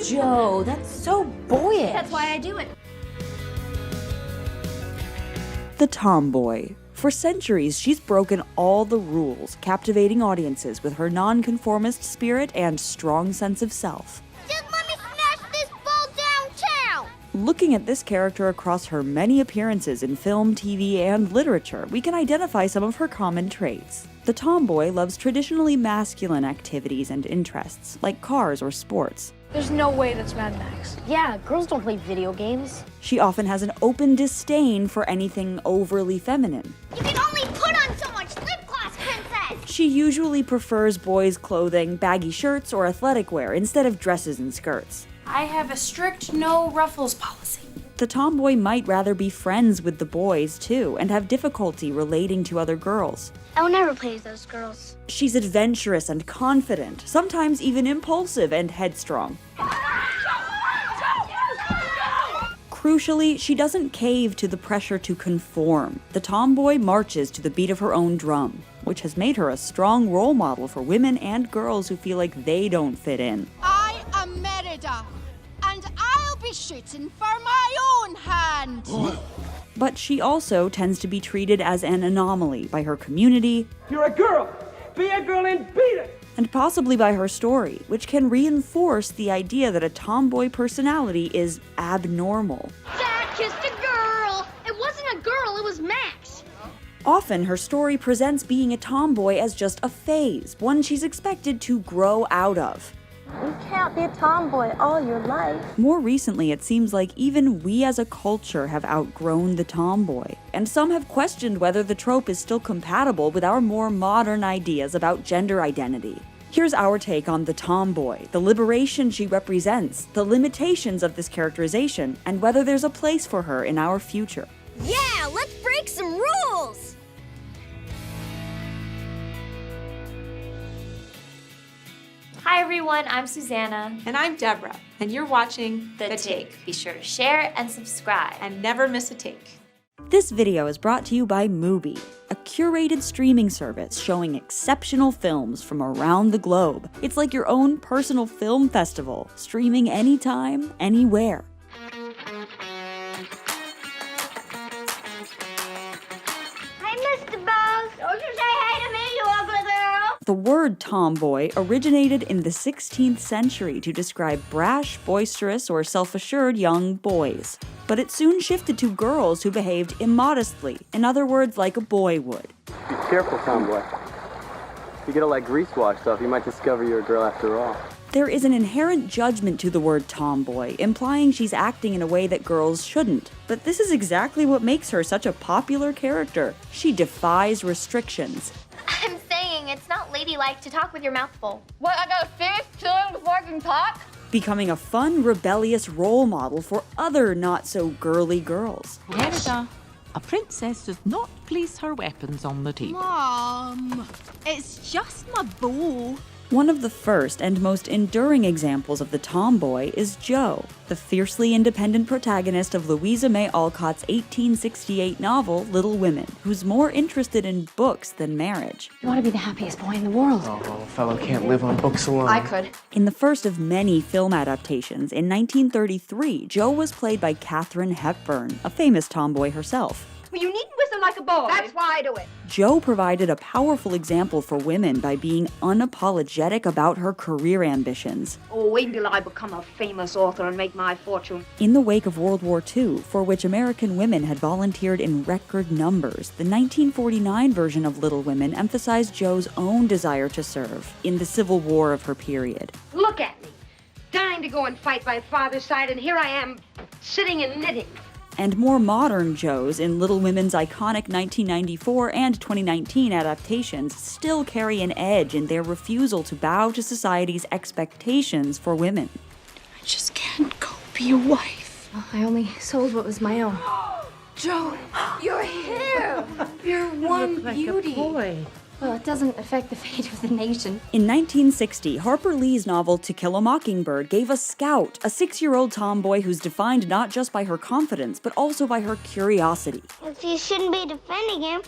Joe, that's so boyish. That's why I do it. The tomboy. For centuries, she's broken all the rules, captivating audiences with her nonconformist spirit and strong sense of self. Just let me smash this ball downtown! Looking at this character across her many appearances in film, TV, and literature, we can identify some of her common traits. The tomboy loves traditionally masculine activities and interests, like cars or sports. There's no way that's Mad Max. Yeah, girls don't play video games. She often has an open disdain for anything overly feminine. You can only put on so much lip gloss, princess! She usually prefers boys' clothing, baggy shirts, or athletic wear instead of dresses and skirts. I have a strict no ruffles policy. The tomboy might rather be friends with the boys, too, and have difficulty relating to other girls. I will never play with those girls. She's adventurous and confident, sometimes even impulsive and headstrong. Crucially, she doesn't cave to the pressure to conform. The tomboy marches to the beat of her own drum, which has made her a strong role model for women and girls who feel like they don't fit in. I am Merida, and I'll be shooting for my own hand. But she also tends to be treated as an anomaly by her community. You're a girl! Be a girl and beat it! And possibly by her story, which can reinforce the idea that a tomboy personality is abnormal. Dad kissed a girl! It wasn't a girl, it was Max! Often, her story presents being a tomboy as just a phase, one she's expected to grow out of. You can't be a tomboy all your life. More recently, it seems like even we as a culture have outgrown the tomboy, and some have questioned whether the trope is still compatible with our more modern ideas about gender identity. Here's our take on the tomboy, the liberation she represents, the limitations of this characterization, and whether there's a place for her in our future. Yeah, let's break some rules! Hi everyone, I'm Susanna. And I'm Deborah, and you're watching The Take. Be sure to share and subscribe. And never miss a take. This video is brought to you by Mubi, a curated streaming service showing exceptional films from around the globe. It's like your own personal film festival, streaming anytime, anywhere. Hi, Mr. Bose! Don't you say hey to me, you ugly girl! The word tomboy originated in the 16th century to describe brash, boisterous, or self-assured young boys. But it soon shifted to girls who behaved immodestly, in other words, like a boy would. Be careful, tomboy. If you get all that grease washed off, you might discover you're a girl after all. There is an inherent judgment to the word tomboy, implying she's acting in a way that girls shouldn't. But this is exactly what makes her such a popular character. She defies restrictions. I'm saying it's not ladylike to talk with your mouth full. What, I gotta finish chilling before I can talk? Becoming a fun, rebellious role model for other not-so-girly girls. Merida, a princess does not place her weapons on the table. Mom, it's just my bow. One of the first and most enduring examples of the tomboy is Jo, the fiercely independent protagonist of Louisa May Alcott's 1868 novel Little Women, who's more interested in books than marriage. You want to be the happiest boy in the world. Oh, a fellow can't live on books alone. I could. In the first of many film adaptations, in 1933, Jo was played by Katharine Hepburn, a famous tomboy herself. Well, you needn't whistle like a boy. That's why I do it. Jo provided a powerful example for women by being unapologetic about her career ambitions. Oh, wait until I become a famous author and make my fortune. In the wake of World War II, for which American women had volunteered in record numbers, the 1949 version of Little Women emphasized Jo's own desire to serve in the Civil War of her period. Look at me. Dying to go and fight my father's side, and here I am, sitting and knitting. And more modern Joes in Little Women's iconic 1994 and 2019 adaptations still carry an edge in their refusal to bow to society's expectations for women. I just can't go be your wife. Oh, I only sold what was my own. Joe, your hair! You're one beauty. Well, it doesn't affect the fate of the nation. In 1960, Harper Lee's novel To Kill a Mockingbird gave us Scout, a 6-year-old tomboy who's defined not just by her confidence, but also by her curiosity. You shouldn't be defending him.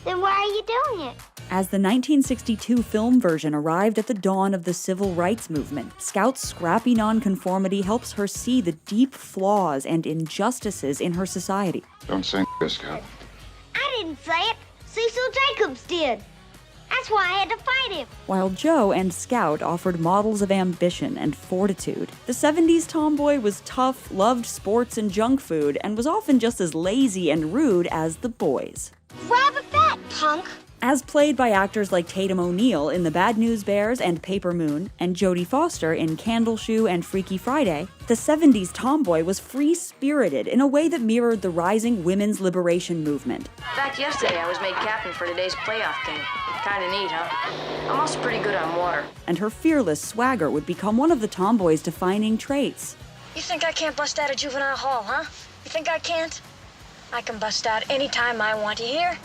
Then why are you doing it? As the 1962 film version arrived at the dawn of the civil rights movement, Scout's scrappy nonconformity helps her see the deep flaws and injustices in her society. Don't say Scout. I didn't say it. Cecil Jacobs did. That's why I had to fight him. While Joe and Scout offered models of ambition and fortitude, the 70s tomboy was tough, loved sports and junk food, and was often just as lazy and rude as the boys. Grab a fat, punk. As played by actors like Tatum O'Neal in The Bad News Bears and Paper Moon, and Jodie Foster in Candle Shoe and Freaky Friday, the 70s tomboy was free-spirited in a way that mirrored the rising women's liberation movement. In fact, yesterday I was made captain for today's playoff game. Kinda neat, huh? I'm also pretty good on water. And her fearless swagger would become one of the tomboy's defining traits. You think I can't bust out of juvenile hall, huh? You think I can't? I can bust out anytime I want, you hear?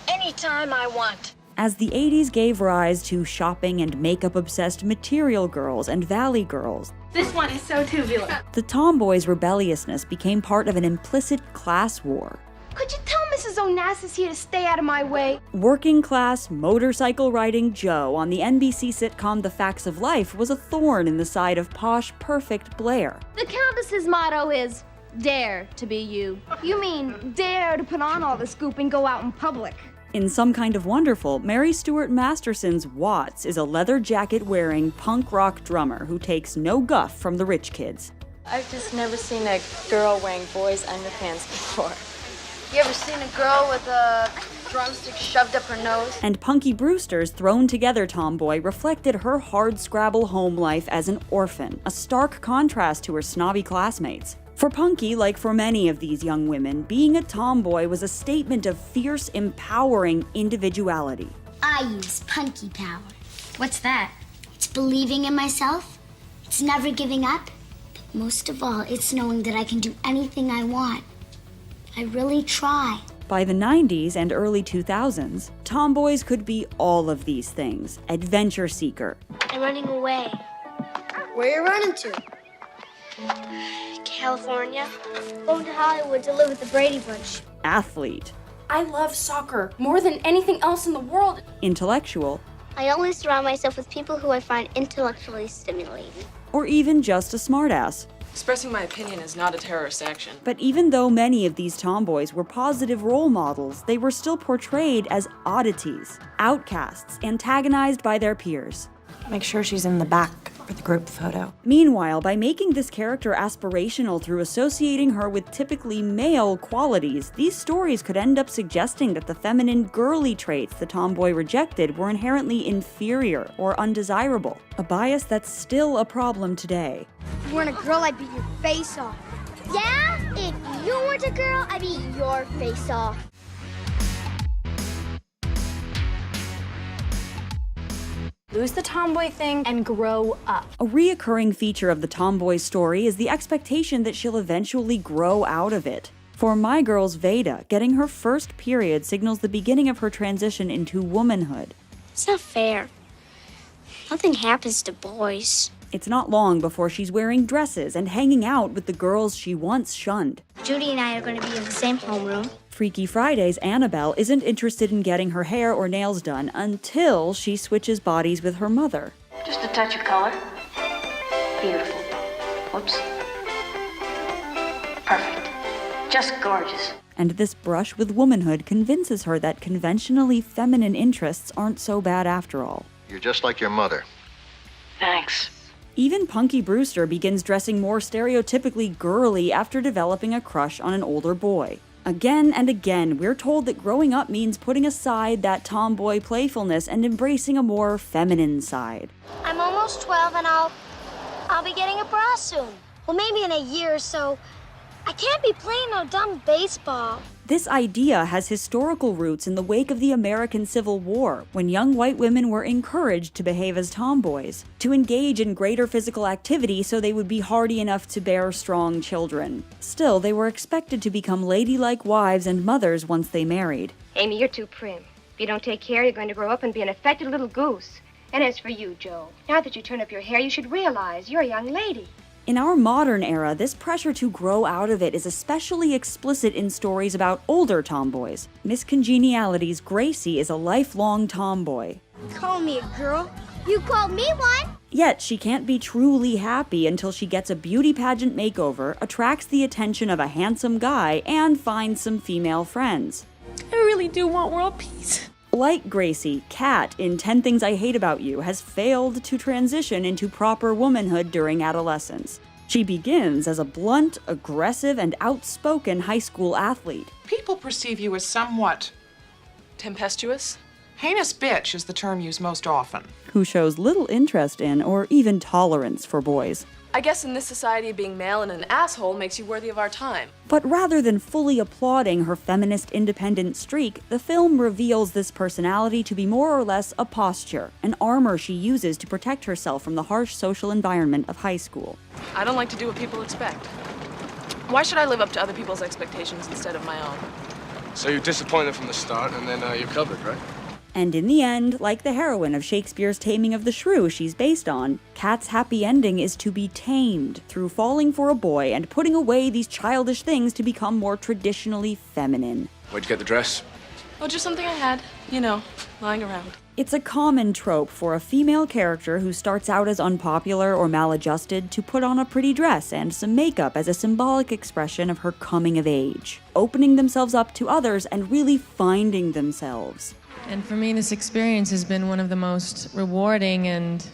Anytime I want. As the 80s gave rise to shopping and makeup-obsessed material girls and valley girls, This one is so tubular. the tomboy's rebelliousness became part of an implicit class war. Could you tell Mrs. Onassis here to stay out of my way? Working-class, motorcycle-riding Joe on the NBC sitcom The Facts of Life was a thorn in the side of posh, perfect Blair. The Countess's motto is, dare to be you. You mean, dare to put on all the scoop and go out in public. In Some Kind of Wonderful, Mary Stuart Masterson's Watts is a leather jacket-wearing punk rock drummer who takes no guff from the rich kids. I've just never seen a girl wearing boys' underpants before. You ever seen a girl with a drumstick shoved up her nose? And Punky Brewster's thrown-together tomboy reflected her hard-scrabble home life as an orphan, a stark contrast to her snobby classmates. For Punky, like for many of these young women, being a tomboy was a statement of fierce, empowering individuality. I use punky power. What's that? It's believing in myself. It's never giving up. But most of all, it's knowing that I can do anything I want. I really try. By the 90s and early 2000s, tomboys could be all of these things. Adventure seeker. I'm running away. Where are you running to? California. Going to Hollywood to live with the Brady Bunch. Athlete. I love soccer more than anything else in the world. Intellectual. I only surround myself with people who I find intellectually stimulating. Or even just a smartass. Expressing my opinion is not a terrorist action. But even though many of these tomboys were positive role models, they were still portrayed as oddities, outcasts, antagonized by their peers. Make sure she's in the back for the group photo. Meanwhile, by making this character aspirational through associating her with typically male qualities, these stories could end up suggesting that the feminine, girly traits the tomboy rejected were inherently inferior or undesirable, a bias that's still a problem today. If you weren't a girl, I'd beat your face off. Yeah? If you weren't a girl, I'd beat your face off. Lose the tomboy thing and grow up. A reoccurring feature of the tomboy story is the expectation that she'll eventually grow out of it. For My Girl's Veda, getting her first period signals the beginning of her transition into womanhood. It's not fair. Nothing happens to boys. It's not long before she's wearing dresses and hanging out with the girls she once shunned. Judy and I are going to be in the same homeroom. Freaky Friday's Annabelle isn't interested in getting her hair or nails done until she switches bodies with her mother. Just a touch of color. Beautiful. Whoops. Perfect. Just gorgeous. And this brush with womanhood convinces her that conventionally feminine interests aren't so bad after all. You're just like your mother. Thanks. Even Punky Brewster begins dressing more stereotypically girly after developing a crush on an older boy. Again and again, we're told that growing up means putting aside that tomboy playfulness and embracing a more feminine side. I'm almost 12 and I'll be getting a bra soon. Well, maybe in a year or so. I can't be playing no dumb baseball. This idea has historical roots in the wake of the American Civil War, when young white women were encouraged to behave as tomboys, to engage in greater physical activity so they would be hardy enough to bear strong children. Still, they were expected to become ladylike wives and mothers once they married. Amy, you're too prim. If you don't take care, you're going to grow up and be an affected little goose. And as for you, Joe, now that you turn up your hair, you should realize you're a young lady. In our modern era, this pressure to grow out of it is especially explicit in stories about older tomboys. Miss Congeniality's Gracie is a lifelong tomboy. Call me a girl. You called me one. Yet she can't be truly happy until she gets a beauty pageant makeover, attracts the attention of a handsome guy, and finds some female friends. I really do want world peace. Like Gracie, Kat in 10 Things I Hate About You has failed to transition into proper womanhood during adolescence. She begins as a blunt, aggressive, and outspoken high school athlete. People perceive you as somewhat Tempestuous? heinous bitch is the term used most often. Who shows little interest in or even tolerance for boys. I guess in this society, being male and an asshole makes you worthy of our time. But rather than fully applauding her feminist independent streak, the film reveals this personality to be more or less a posture, an armor she uses to protect herself from the harsh social environment of high school. I don't like to do what people expect. Why should I live up to other people's expectations instead of my own? So you're disappointed from the start, and then you're covered, right? And in the end, like the heroine of Shakespeare's Taming of the Shrew she's based on, Kat's happy ending is to be tamed through falling for a boy and putting away these childish things to become more traditionally feminine. Where'd you get the dress? Oh, just something I had, lying around. It's a common trope for a female character who starts out as unpopular or maladjusted to put on a pretty dress and some makeup as a symbolic expression of her coming of age, opening themselves up to others and really finding themselves. And for me, this experience has been one of the most rewarding and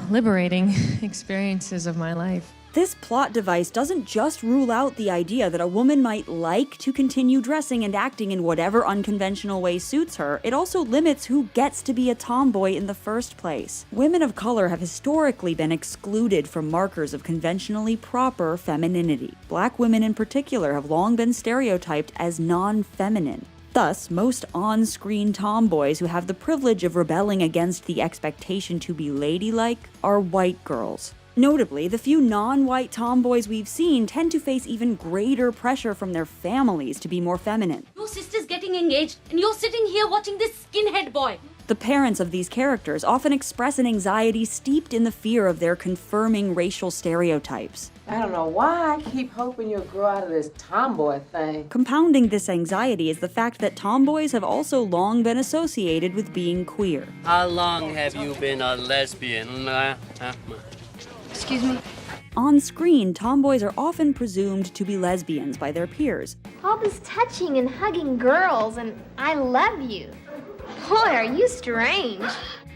liberating experiences of my life. This plot device doesn't just rule out the idea that a woman might like to continue dressing and acting in whatever unconventional way suits her, it also limits who gets to be a tomboy in the first place. Women of color have historically been excluded from markers of conventionally proper femininity. Black women in particular have long been stereotyped as non-feminine. Thus, most on-screen tomboys who have the privilege of rebelling against the expectation to be ladylike are white girls. Notably, the few non-white tomboys we've seen tend to face even greater pressure from their families to be more feminine. Your sister's getting engaged, and you're sitting here watching this skinhead boy. The parents of these characters often express an anxiety steeped in the fear of their confirming racial stereotypes. I don't know why I keep hoping you'll grow out of this tomboy thing. Compounding this anxiety is the fact that tomboys have also long been associated with being queer. How long have you been a lesbian? Excuse me? On screen, tomboys are often presumed to be lesbians by their peers. All this touching and hugging girls, and I love you. Boy, are you strange.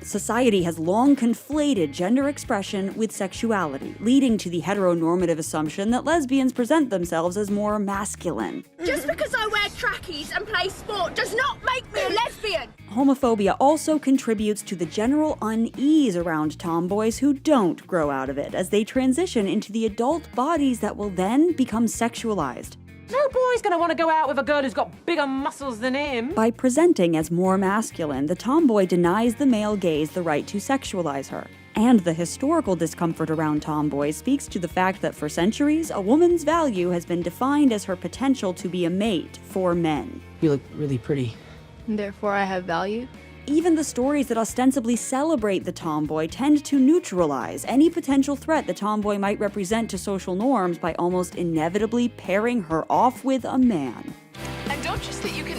Society has long conflated gender expression with sexuality, leading to the heteronormative assumption that lesbians present themselves as more masculine. Just because I wear trackies and play sport does not make me a lesbian! Homophobia also contributes to the general unease around tomboys who don't grow out of it as they transition into the adult bodies that will then become sexualized. No boy's gonna want to go out with a girl who's got bigger muscles than him. By presenting as more masculine, the tomboy denies the male gaze the right to sexualize her. And the historical discomfort around tomboys speaks to the fact that for centuries, a woman's value has been defined as her potential to be a mate for men. You look really pretty. Therefore, I have value? Even the stories that ostensibly celebrate the tomboy tend to neutralize any potential threat the tomboy might represent to social norms by almost inevitably pairing her off with a man. And don't just that you can...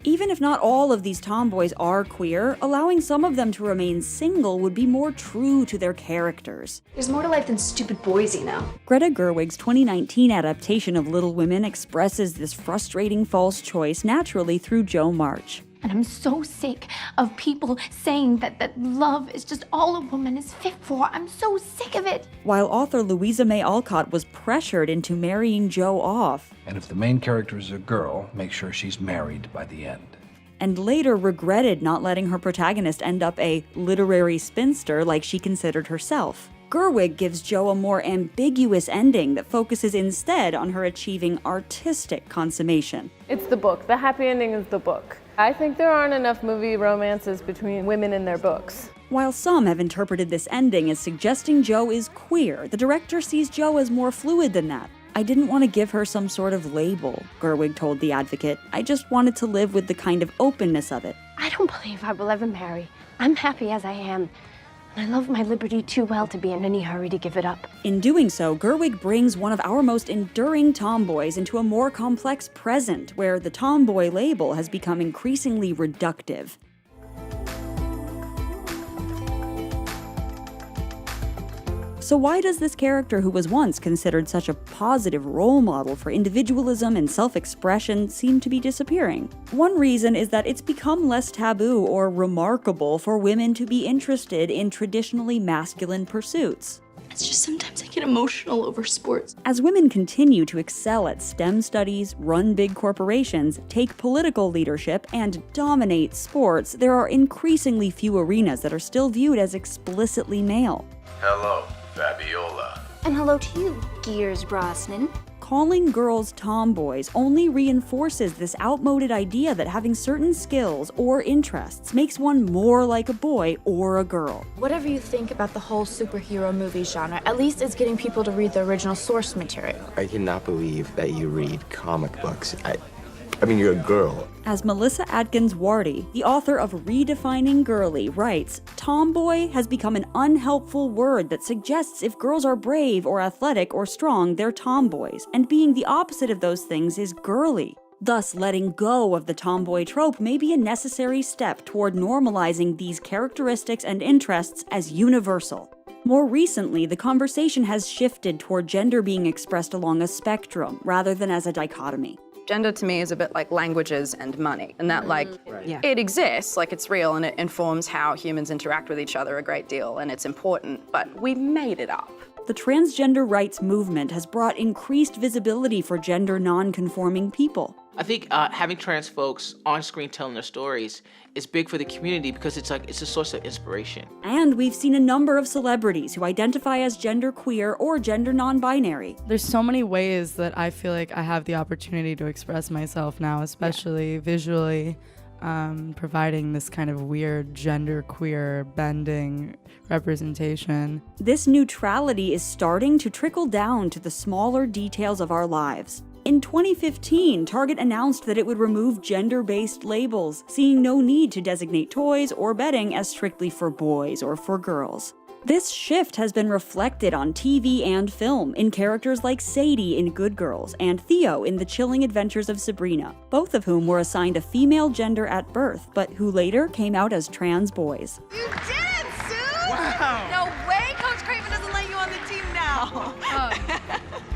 Even if not all of these tomboys are queer, allowing some of them to remain single would be more true to their characters. There's more to life than stupid boys, you know. Greta Gerwig's 2019 adaptation of Little Women expresses this frustrating false choice naturally through Jo March. And I'm so sick of people saying that love is just all a woman is fit for. I'm so sick of it. While author Louisa May Alcott was pressured into marrying Jo off, and if the main character is a girl, make sure she's married by the end. And later regretted not letting her protagonist end up a literary spinster like she considered herself. Gerwig gives Jo a more ambiguous ending that focuses instead on her achieving artistic consummation. It's the book. The happy ending is the book. I think there aren't enough movie romances between women in their books. While some have interpreted this ending as suggesting Jo is queer, the director sees Jo as more fluid than that. I didn't want to give her some sort of label, Gerwig told The Advocate. I just wanted to live with the kind of openness of it. I don't believe I will ever marry. I'm happy as I am. I love my liberty too well to be in any hurry to give it up. In doing so, Gerwig brings one of our most enduring tomboys into a more complex present, where the tomboy label has become increasingly reductive. So why does this character, who was once considered such a positive role model for individualism and self-expression, seem to be disappearing? One reason is that it's become less taboo or remarkable for women to be interested in traditionally masculine pursuits. It's just sometimes I get emotional over sports. As women continue to excel at STEM studies, run big corporations, take political leadership, and dominate sports, there are increasingly few arenas that are still viewed as explicitly male. Hello, Fabiola. And hello to you, Gears Brosnan. Calling girls tomboys only reinforces this outmoded idea that having certain skills or interests makes one more like a boy or a girl. Whatever you think about the whole superhero movie genre, at least it's getting people to read the original source material. I cannot believe that you read comic books. I mean, you're a girl. As Melissa Adkins-Wardy, the author of Redefining Girly, writes, tomboy has become an unhelpful word that suggests if girls are brave or athletic or strong, they're tomboys, and being the opposite of those things is girly. Thus, letting go of the tomboy trope may be a necessary step toward normalizing these characteristics and interests as universal. More recently, the conversation has shifted toward gender being expressed along a spectrum, rather than as a dichotomy. Gender to me is a bit like languages and money, and that it exists, like it's real, and it informs how humans interact with each other a great deal, and it's important, but we made it up. The transgender rights movement has brought increased visibility for gender non-conforming people. I think having trans folks on screen telling their stories is big for the community because it's a source of inspiration. And we've seen a number of celebrities who identify as genderqueer or gender non-binary. There's so many ways that I feel like I have the opportunity to express myself now, especially visually, providing this kind of weird genderqueer bending representation. This neutrality is starting to trickle down to the smaller details of our lives. In 2015, Target announced that it would remove gender-based labels, seeing no need to designate toys or bedding as strictly for boys or for girls. This shift has been reflected on TV and film in characters like Sadie in Good Girls and Theo in The Chilling Adventures of Sabrina, both of whom were assigned a female gender at birth, but who later came out as trans boys. You did it, Sue! Wow! No way Coach Craven doesn't let you on the team now!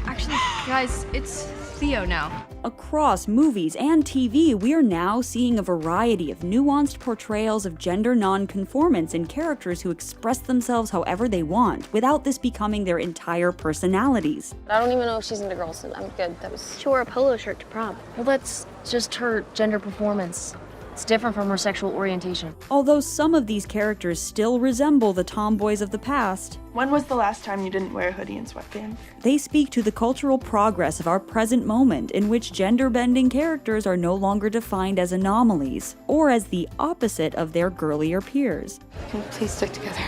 Actually, guys, it's Theo now. Across movies and TV, we're now seeing a variety of nuanced portrayals of gender non-conformance in characters who express themselves however they want, without this becoming their entire personalities. I don't even know if she's into girls, so I'm good. She wore a polo shirt to prom. Well, that's just her gender performance. It's different from her sexual orientation. Although some of these characters still resemble the tomboys of the past, when was the last time you didn't wear a hoodie and sweatpants? They speak to the cultural progress of our present moment, in which gender-bending characters are no longer defined as anomalies, or as the opposite of their girlier peers. Can we please stick together?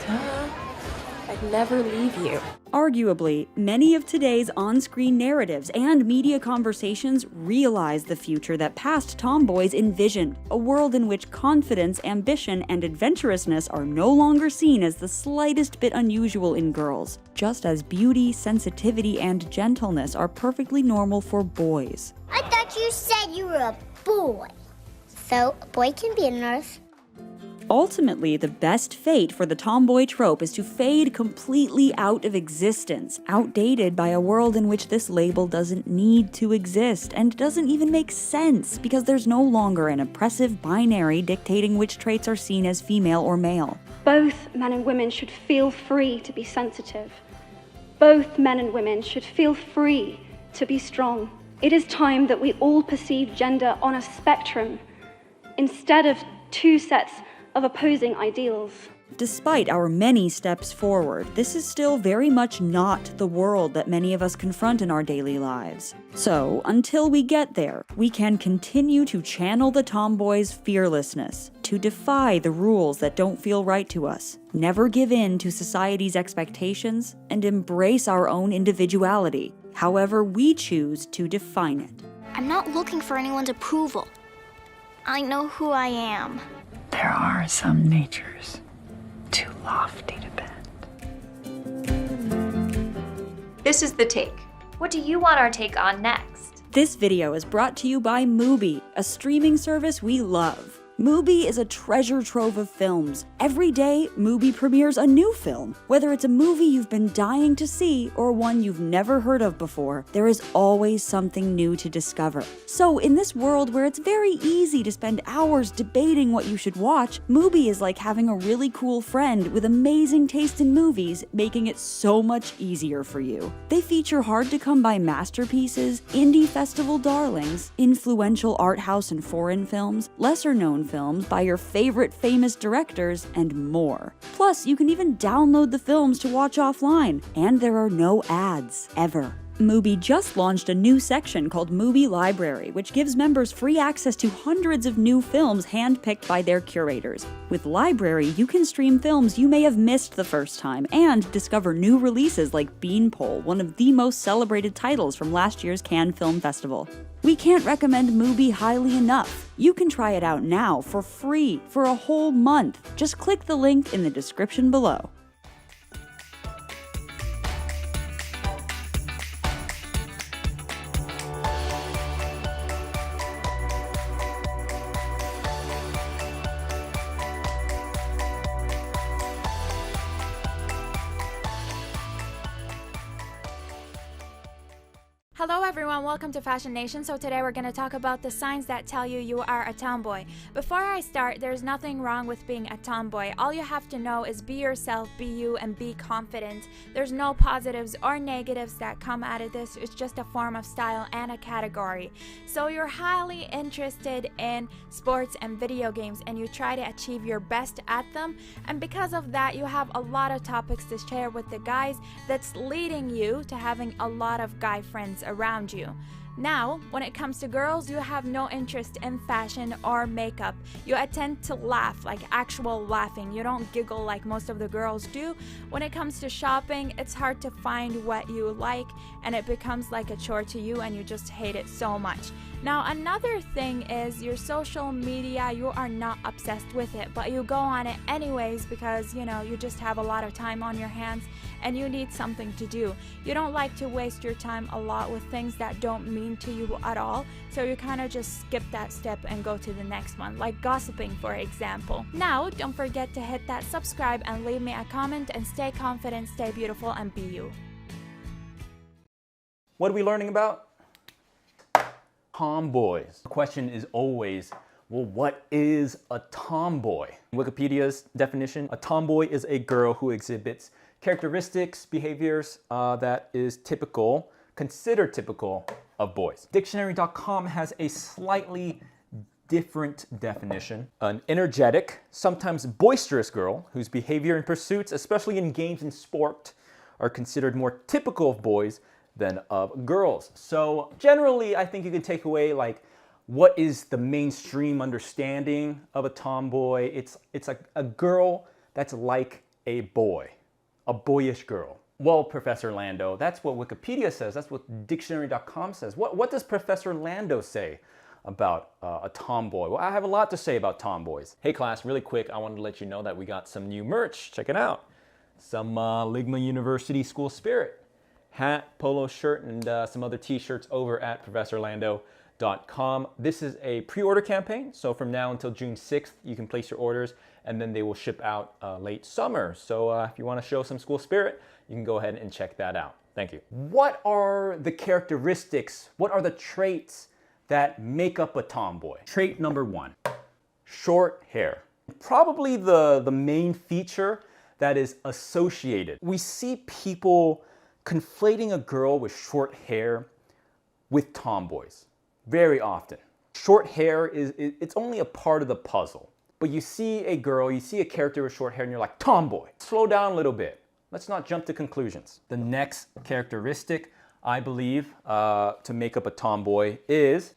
I'd never leave you. Arguably, many of today's on-screen narratives and media conversations realize the future that past tomboys envisioned, a world in which confidence, ambition, and adventurousness are no longer seen as the slightest bit unusual in girls, just as beauty, sensitivity, and gentleness are perfectly normal for boys. I thought you said you were a boy. So, a boy can be a nurse. Ultimately, the best fate for the tomboy trope is to fade completely out of existence, outdated by a world in which this label doesn't need to exist and doesn't even make sense because there's no longer an oppressive binary dictating which traits are seen as female or male. Both men and women should feel free to be sensitive. Both men and women should feel free to be strong. It is time that we all perceive gender on a spectrum instead of two sets of opposing ideals. Despite our many steps forward, this is still very much not the world that many of us confront in our daily lives. So, until we get there, we can continue to channel the tomboy's fearlessness, to defy the rules that don't feel right to us, never give in to society's expectations, and embrace our own individuality, however we choose to define it. I'm not looking for anyone's approval. I know who I am. There are some natures too lofty to bend. This is The Take. What do you want our take on next? This video is brought to you by Mubi, a streaming service we love. Mubi is a treasure trove of films. Every day, Mubi premieres a new film. Whether it's a movie you've been dying to see or one you've never heard of before, there is always something new to discover. So in this world where it's very easy to spend hours debating what you should watch, Mubi is like having a really cool friend with amazing taste in movies, making it so much easier for you. They feature hard-to-come-by masterpieces, indie festival darlings, influential art house and foreign films, lesser-known films by your favorite famous directors, and more. Plus, you can even download the films to watch offline, and there are no ads, ever. Mubi just launched a new section called Mubi Library, which gives members free access to hundreds of new films handpicked by their curators. With Library, you can stream films you may have missed the first time, and discover new releases like Beanpole, one of the most celebrated titles from last year's Cannes Film Festival. We can't recommend Mubi highly enough. You can try it out now for free for a whole month. Just click the link in the description below. Hello everyone, welcome to Fashion Nation. So today we're going to talk about the signs that tell you you are a tomboy. Before I start, there's nothing wrong with being a tomboy. All you have to know is be yourself, be you, and be confident. There's no positives or negatives that come out of this. It's just a form of style and a category. So you're highly interested in sports and video games and you try to achieve your best at them, and because of that you have a lot of topics to share with the guys that's leading you to having a lot of guy friends around you. Now, when it comes to girls, you have no interest in fashion or makeup. You tend to laugh, like actual laughing. You don't giggle like most of the girls do. When it comes to shopping, it's hard to find what you like and it becomes like a chore to you and you just hate it so much. Now, another thing is your social media, you are not obsessed with it, but you go on it anyways because, you know, you just have a lot of time on your hands and you need something to do. You don't like to waste your time a lot with things that don't mean to you at all, so you kind of just skip that step and go to the next one, like gossiping, for example. Now, don't forget to hit that subscribe and leave me a comment, and stay confident, stay beautiful, and be you. What are we learning about? Tomboys. The question is always, well, what is a tomboy? Wikipedia's definition, a tomboy is a girl who exhibits characteristics, behaviors that is typical, considered typical of boys. Dictionary.com has a slightly different definition. An energetic, sometimes boisterous girl whose behavior and pursuits, especially in games and sport, are considered more typical of boys than of girls. So generally, I think you can take away like, what is the mainstream understanding of a tomboy? It's like a girl that's like a boy, a boyish girl. Well, Professor Lando, that's what Wikipedia says. That's what dictionary.com says. What does Professor Lando say about a tomboy? Well, I have a lot to say about tomboys. Hey class, really quick, I wanted to let you know that we got some new merch. Check it out. Some Ligma University School Spirit hat, polo shirt, and some other t-shirts over at ProfessorLando.com. This is a pre-order campaign, so from now until June 6th, you can place your orders, and then they will ship out late summer. So if you want to show some school spirit, you can go ahead and check that out. Thank you. What are the characteristics, what are the traits that make up a tomboy? Trait number 1, short hair. Probably the main feature that is associated. We see people conflating a girl with short hair with tomboys very often. Short hair it's only a part of the puzzle. But you see a girl, you see a character with short hair and you're like, tomboy. Slow down a little bit. Let's not jump to conclusions. The next characteristic, I believe, to make up a tomboy is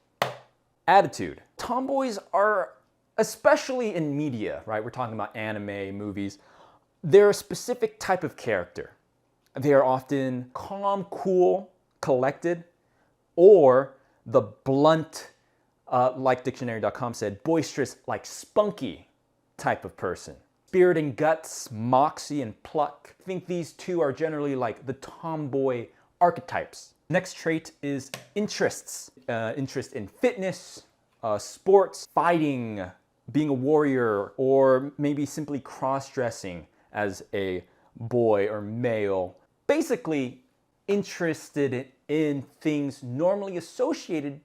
attitude. Tomboys are, especially in media, right? We're talking about anime, movies. They're a specific type of character. They are often calm, cool, collected, or the blunt, like dictionary.com said, boisterous, like spunky type of person. spirit and guts, moxie and pluck. I think these two are generally like the tomboy archetypes. Next trait is interests. Interest in fitness, sports, fighting, being a warrior, or maybe simply cross-dressing as a boy or male. Basically, interested in things normally associated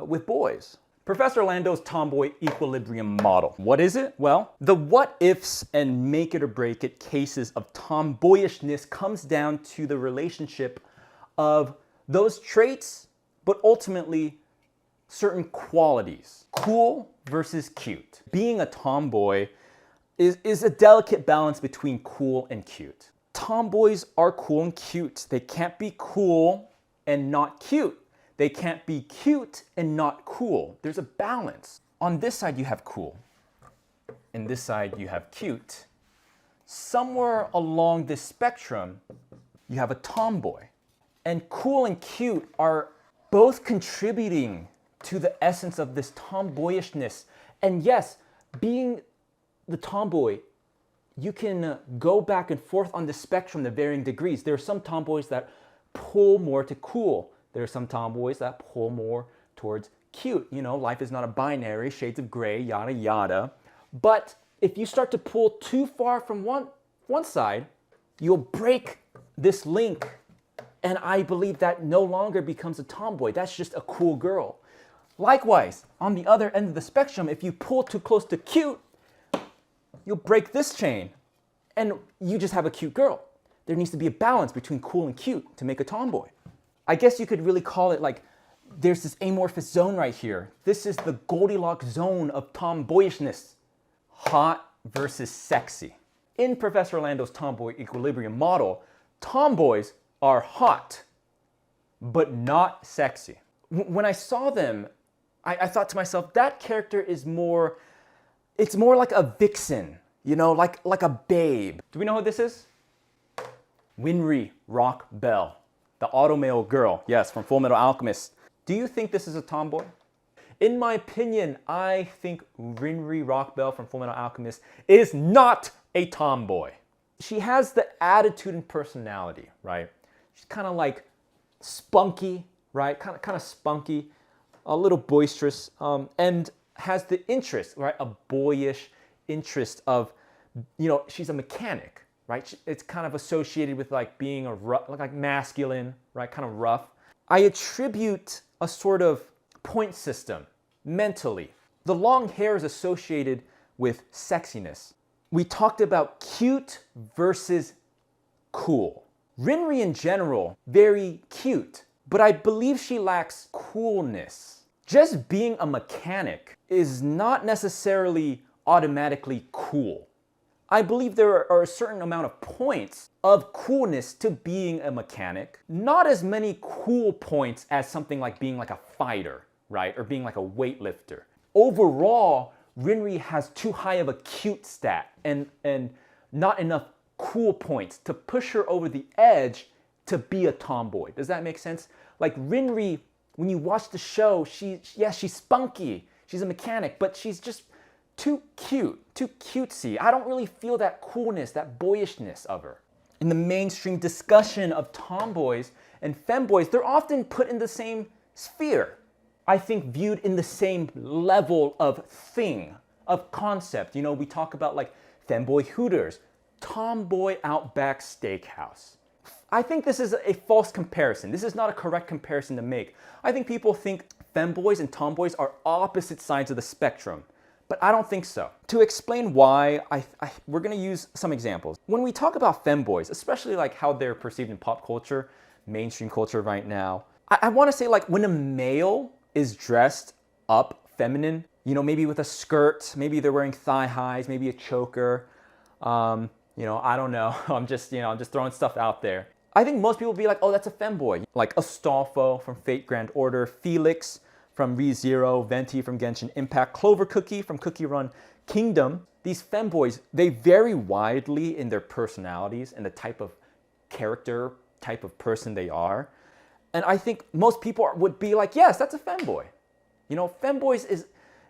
with boys. Professor Lando's tomboy equilibrium model. What is it? Well, the what ifs and make it or break it cases of tomboyishness comes down to the relationship of those traits, but ultimately certain qualities. Cool versus cute. Being a tomboy is a delicate balance between cool and cute. Tomboys are cool and cute. They can't be cool and not cute. They can't be cute and not cool. There's a balance. On this side you have cool, and this side you have cute. Somewhere along this spectrum, you have a tomboy. And cool and cute are both contributing to the essence of this tomboyishness. And yes, being the tomboy, you can go back and forth on the spectrum to varying degrees. There are some tomboys that pull more to cool. There are some tomboys that pull more towards cute. You know, life is not a binary, shades of gray, yada yada. But if you start to pull too far from one side, you'll break this link. And I believe that no longer becomes a tomboy. That's just a cool girl. Likewise, on the other end of the spectrum, if you pull too close to cute, you'll break this chain and you just have a cute girl. There needs to be a balance between cool and cute to make a tomboy. I guess you could really call it like there's this amorphous zone right here. This is the Goldilocks zone of tomboyishness. Hot versus sexy. In Professor Lando's tomboy equilibrium model, tomboys are hot, but not sexy. When I saw them, I thought to myself, that character is more, it's more like a vixen, you know, like a babe. Do we know who this is? Winry Rock Bell, the automail girl, yes, from Full Metal Alchemist. Do you think this is a tomboy? In my opinion, I think Winry Rock Bell from Full Metal Alchemist is not a tomboy. She has the attitude and personality, right? She's kind of like spunky, right? Kind of spunky, a little boisterous, and has the interest, right? A boyish interest of, you know, she's a mechanic, right? It's kind of associated with like being a rough, like masculine, right? Kind of rough. I attribute a sort of point system mentally. The long hair is associated with sexiness. We talked about cute versus cool. Rinri in general, very cute, but I believe she lacks coolness. Just being a mechanic is not necessarily automatically cool. I believe there are a certain amount of points of coolness to being a mechanic. Not as many cool points as something like being like a fighter, right? Or being like a weightlifter. Overall, Rinri has too high of a cute stat and not enough cool points to push her over the edge to be a tomboy. Does that make sense? Like Rinri, when you watch the show, she's spunky. She's a mechanic, but she's just too cute, too cutesy. I don't really feel that coolness, that boyishness of her. In the mainstream discussion of tomboys and femboys, they're often put in the same sphere. I think viewed in the same level of thing, of concept. You know, we talk about like femboy Hooters, tomboy Outback Steakhouse. I think this is a false comparison. This is not a correct comparison to make. I think people think femboys and tomboys are opposite sides of the spectrum, but I don't think so. To explain why, we're gonna use some examples. When we talk about femboys, especially like how they're perceived in pop culture, mainstream culture right now, I wanna say like when a male is dressed up feminine, you know, maybe with a skirt, maybe they're wearing thigh highs, maybe a choker, you know, I don't know. I'm just throwing stuff out there. I think most people will be like, oh, that's a femboy. Like Astolfo from Fate Grand Order, Felix from ReZero, Venti from Genshin Impact, Clover Cookie from Cookie Run Kingdom. These femboys, they vary widely in their personalities and the type of character, type of person they are. And I think most people would be like, yes, that's a femboy. You know, femboys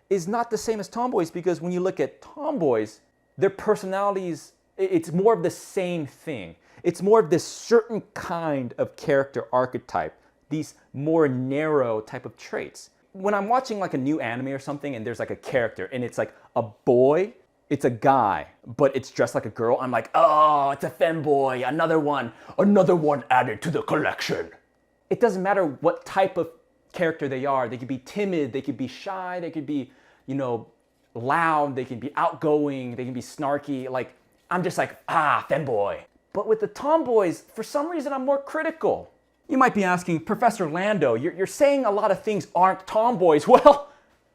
is not the same as tomboys because when you look at tomboys, their personalities, it's more of the same thing. It's more of this certain kind of character archetype, these more narrow type of traits. When I'm watching like a new anime or something and there's like a character and it's like a boy, it's a guy, but it's dressed like a girl, I'm like, oh, it's a femboy, another one added to the collection. It doesn't matter what type of character they are. They could be timid, they could be shy, they could be, you know, loud, they can be outgoing, they can be snarky. Like, I'm just like, femboy. But with the tomboys, for some reason, I'm more critical. You might be asking, Professor Lando, you're saying a lot of things aren't tomboys. Well,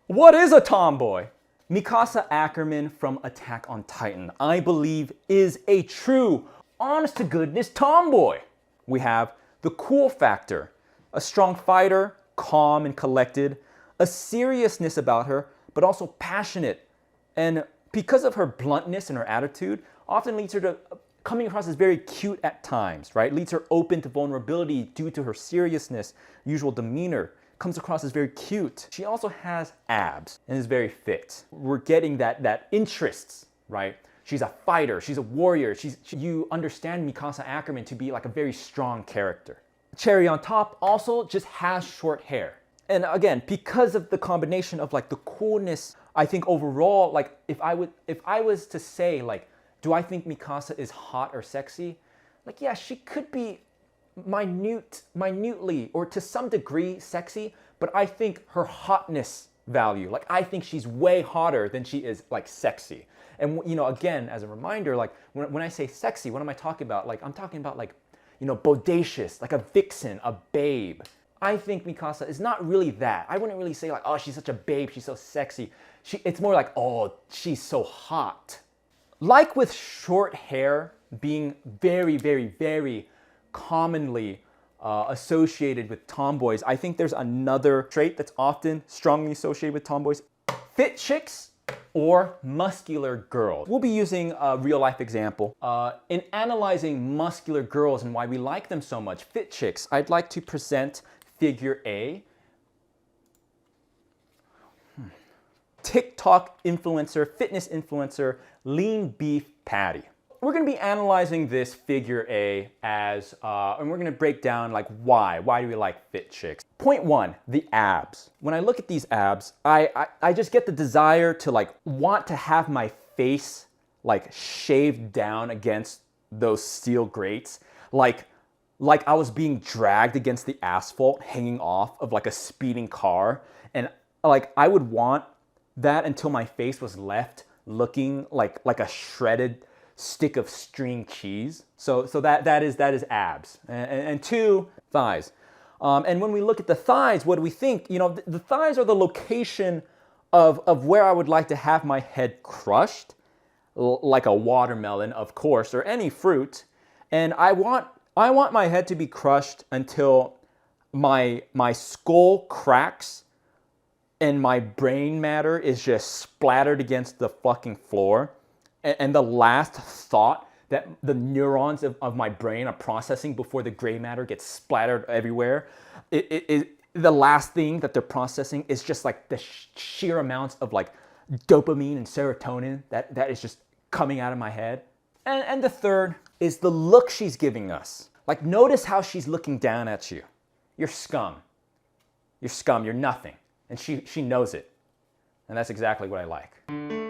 what is a tomboy? Mikasa Ackerman from Attack on Titan, I believe, is a true, honest-to-goodness tomboy. We have the cool factor, a strong fighter, calm and collected, a seriousness about her, but also passionate. And because of her bluntness and her attitude, often leads her to coming across as very cute at times, right? Leaves her open to vulnerability due to her seriousness, usual demeanor. Comes across as very cute. She also has abs and is very fit. We're getting that interests, right? She's a fighter, she's a warrior. You understand Mikasa Ackerman to be like a very strong character. Cherry on top also just has short hair. And again, because of the combination of like the coolness, I think overall, like if I was to say like, do I think Mikasa is hot or sexy? Like, yeah, she could be minutely or to some degree sexy, but I think her hotness value, like I think she's way hotter than she is like sexy. And you know, again, as a reminder, like when I say sexy, what am I talking about? Like I'm talking about like, you know, bodacious, like a vixen, a babe. I think Mikasa is not really that. I wouldn't really say like, oh, she's such a babe, she's so sexy. It's more like, oh, she's so hot. Like with short hair being very, very, very commonly associated with tomboys, I think there's another trait that's often strongly associated with tomboys. Fit chicks or muscular girls. We'll be using a real life example. In analyzing muscular girls and why we like them so much, fit chicks, I'd like to present figure A. TikTok influencer, fitness influencer, lean beef patty. We're gonna be analyzing this figure A as, and we're gonna break down like why do we like fit chicks? Point one, the abs. When I look at these abs, I just get the desire to like want to have my face like shaved down against those steel grates. Like I was being dragged against the asphalt hanging off of like a speeding car. And like I would want that until my face was left looking like a shredded stick of string cheese. So that is abs. And two, thighs. And when we look at the thighs, what do we think? You know, the thighs are the location of where I would like to have my head crushed, like a watermelon, of course, or any fruit. And I want my head to be crushed until my skull cracks and my brain matter is just splattered against the fucking floor. And the last thought that the neurons of my brain are processing before the gray matter gets splattered everywhere, the last thing that they're processing is just like the sheer amounts of like dopamine and serotonin that is just coming out of my head. And the third is the look she's giving us. Like notice how she's looking down at you. You're scum. You're scum, you're nothing. And she knows it. And that's exactly what I like.